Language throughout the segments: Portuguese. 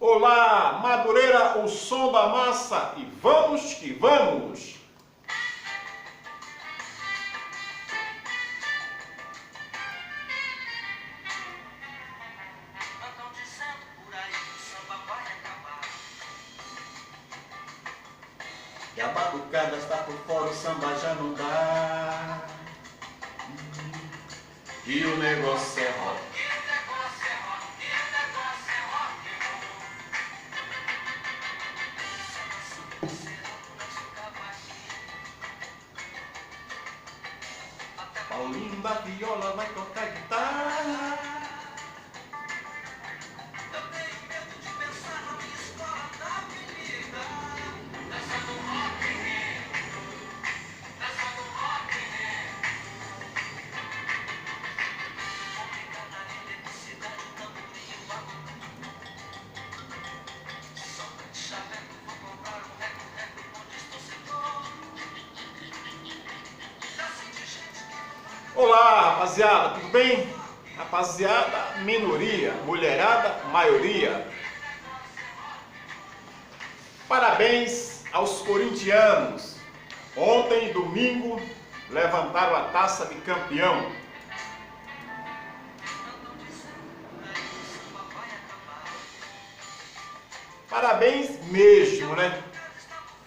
Olá, Madureira, o som da massa, e vamos que vamos! Andam dizendo por aí que o samba vai acabar. E a batucada está por fora, o samba já não dá. E o negócio é rock. Paulinho da viola vai tocar guitarra. Eu tenho medo de pensar na minha escola da avenida. Dança do rock, dança do rock. Obrigada na eletricidade, o tamborim e o bagulho. Samba de chaveco, vou comprar um reco-reco, onde estou sentou. Olá, rapaziada, tudo bem? Rapaziada, minoria, mulherada, maioria. Parabéns aos corintianos. Ontem, domingo, levantaram a taça de campeão. Parabéns mesmo, né?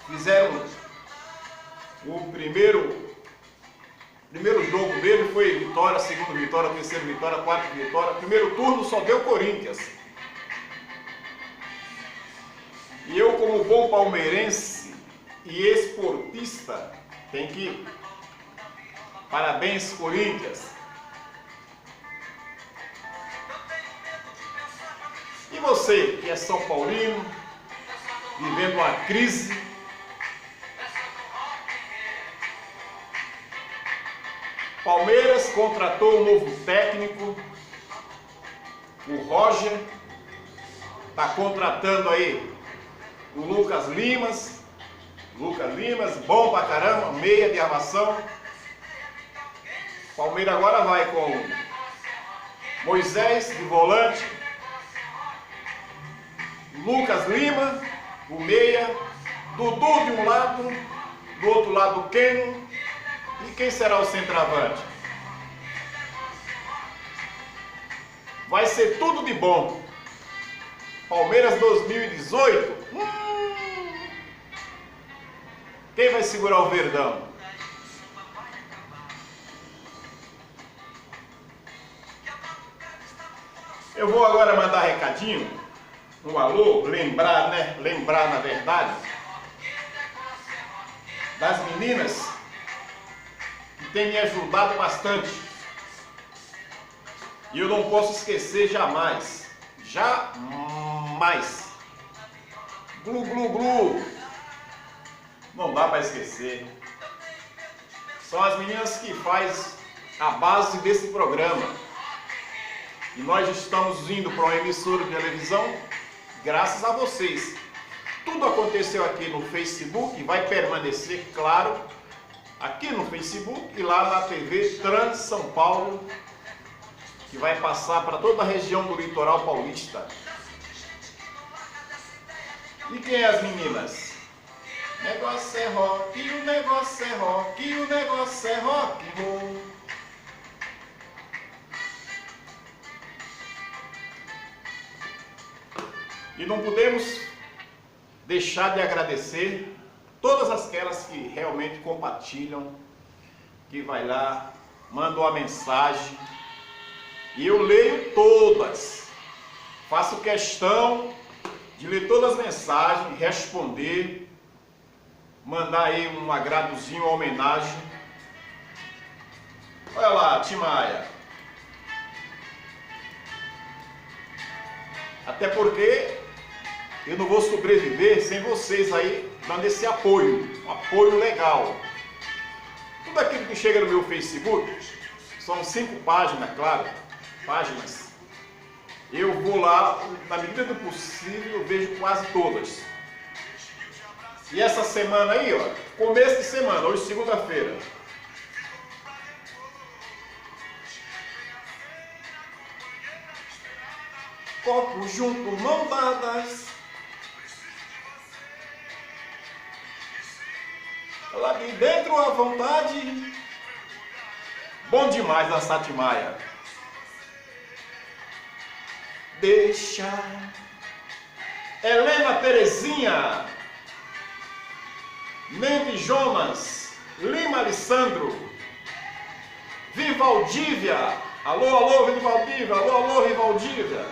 Fizeram o primeiro jogo dele, foi vitória, segunda vitória, terceira vitória, quarta vitória. Primeiro turno só deu Corinthians. E eu, como bom palmeirense e esportista, tenho que... Parabéns, Corinthians. E você, que é São Paulino, vivendo uma crise, Palmeiras contratou um novo técnico, o Roger, está contratando aí o Lucas Limas, bom pra caramba, meia de armação. Palmeiras agora vai com Moisés de volante, Lucas Lima, o meia, Dudu de um lado, do outro lado o Keno. E quem será o centroavante? Vai ser tudo de bom. Palmeiras 2018. Quem vai segurar o Verdão? Eu vou agora mandar recadinho, um alô, lembrar, né? Lembrar, na verdade, das meninas que tem me ajudado bastante. E eu não posso esquecer jamais. Jamais. Glu, glu, glu. Não dá para esquecer. São as meninas que fazem a base desse programa. E nós estamos indo para uma emissora de televisão graças a vocês. Tudo aconteceu aqui no Facebook e vai permanecer, claro, aqui no Facebook e lá na TV Trans São Paulo, que vai passar para toda a região do litoral paulista. E quem é as meninas? Negócio é rock, o negócio é rock, o negócio é rock and roll. E não podemos deixar de agradecer todas aquelas que realmente compartilham, que vai lá, mandam uma mensagem, e eu leio todas. Faço questão de ler todas as mensagens, responder, mandar aí um agradozinho, uma homenagem. Olha lá, Timaia. Até porque eu não vou sobreviver sem vocês aí dando esse apoio, um apoio legal. Tudo aquilo que chega no meu Facebook, são 5 páginas, claro, páginas. Eu vou lá, na medida do possível, eu vejo quase todas. E essa semana aí, ó, começo de semana, hoje segunda-feira, Copo junto, mão dadas. Lá de dentro à vontade. Bom demais dançar Timaya. Deixa. Helena Terezinha. Neide Jonas. Lima Alessandro. Vivaldívia. Alô, alô, Vivaldívia. Alô, alô, Vivaldívia.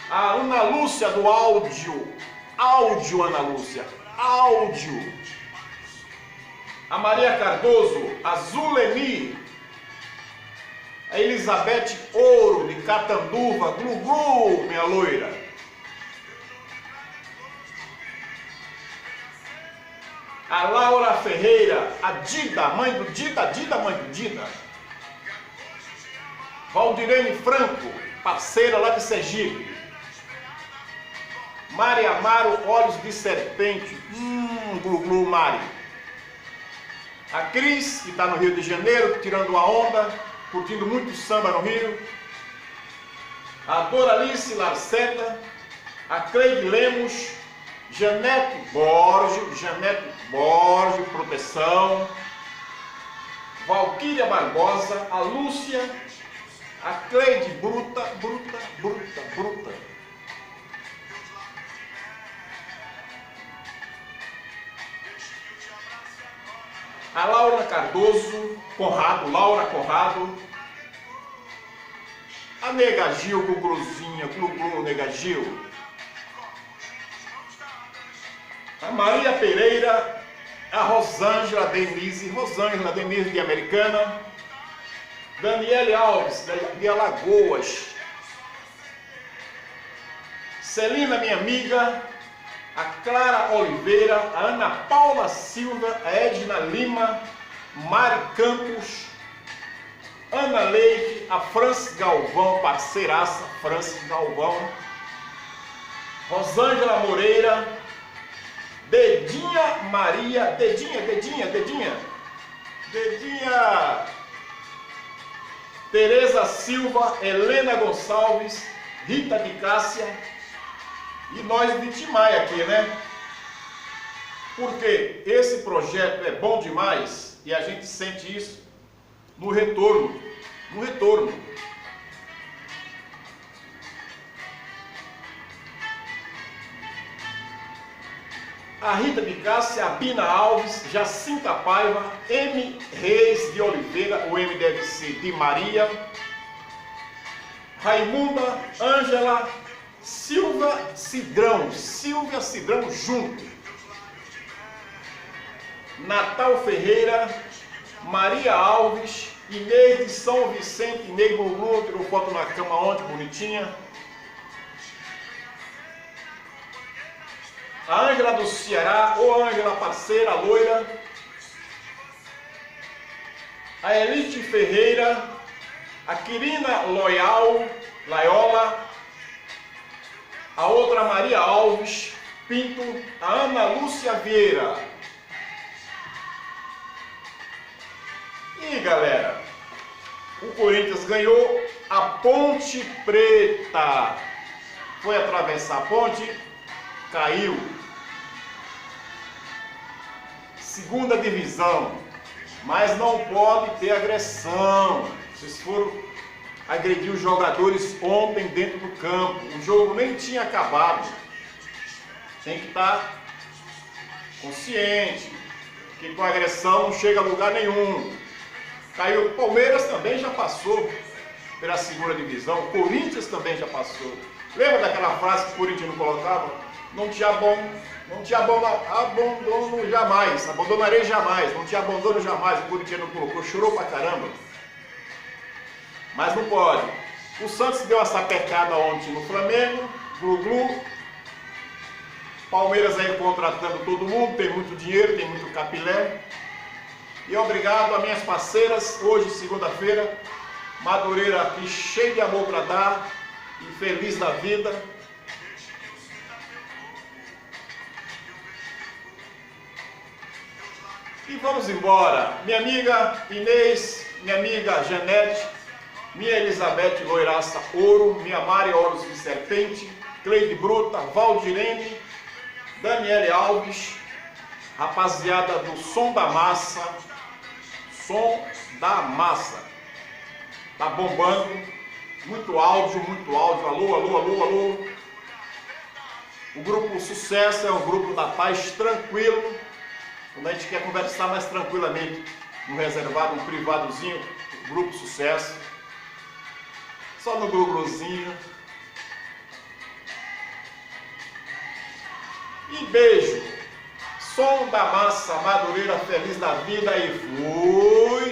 A Ana Lúcia do áudio. Áudio, Ana Lúcia. Áudio. A Maria Cardoso. A Zuleni. A Elizabeth Ouro de Catanduva. Glu, glu, minha loira. A Laura Ferreira, a Dida, mãe do Dida, Dida, mãe do Dida. Valdirene Franco, parceira lá de Sergipe. Mari Amaro, olhos de serpente. Glu, glu, Mari. A Cris, que está no Rio de Janeiro, tirando a onda, curtindo muito samba no Rio. A Doralice Larceta, a Cleide Lemos, Janete Borges, proteção. Valquíria Barbosa, a Lúcia, a Cleide Bruta. A Laura Cardoso, Laura Conrado. A Nega Gil, Gugluzinha, Glu, Nega Gil. A Maria Pereira, a Rosângela Denise de Americana. Daniele Alves, de Alagoas. Celina, minha amiga. A Clara Oliveira, a Ana Paula Silva, a Edna Lima, Mari Campos, Ana Leite, a Francis Galvão, parceiraça, Francis Galvão. Rosângela Moreira, Dedinha Maria, Dedinha. Tereza Silva, Helena Gonçalves, Rita de Cássia e nós de Timaya aqui, né? Porque esse projeto é bom demais e a gente sente isso no retorno. A Rita de Cássia, a Bina Alves, Jacinta Paiva, M. Reis de Oliveira, o M deve ser de Maria, Raimunda, Ângela, Silvia Cidrão junto, Natal Ferreira, Maria Alves, Inês de São Vicente, Inês Glu, tirou foto na cama ontem, bonitinha. A Ângela do Ceará, ô Ângela, parceira, loira. A Elite Ferreira, a Quirina Laiola, a outra Maria Alves Pinto, a Ana Lúcia Vieira. E galera, o Corinthians ganhou a Ponte Preta. Foi atravessar a ponte, caiu. Segunda divisão, mas não pode ter agressão. Vocês foram agredir os jogadores ontem dentro do campo. O jogo nem tinha acabado. Tem que estar consciente que com agressão não chega a lugar nenhum. Caiu. O Palmeiras também já passou pela segunda divisão. O Corinthians também já passou. Lembra daquela frase que o Corinthians não colocava? Não te abandono jamais, abandonarei jamais, não te abandono jamais. O Corinthians não colocou, chorou pra caramba. Mas não pode. O Santos deu uma sapecada ontem no Flamengo, glu. Palmeiras aí contratando todo mundo, tem muito dinheiro, tem muito capilé. E obrigado a minhas parceiras, hoje segunda-feira, Madureira aqui cheio de amor para dar e feliz da vida. E vamos embora. Minha amiga Inês, minha amiga Janete, minha Elizabeth Loiraça Ouro, minha Mari Olhos de Serpente, Cleide Bruta, Valdirene, Daniele Alves, rapaziada do Som da Massa, tá bombando, muito áudio, alô, alô, alô, alô. O grupo Sucesso é um grupo da paz tranquilo, quando a gente quer conversar mais tranquilamente, no reservado, um privadozinho, grupo Sucesso, só no glu-gluzinho. E beijo, Som da Massa, Madureira, feliz da vida e fui!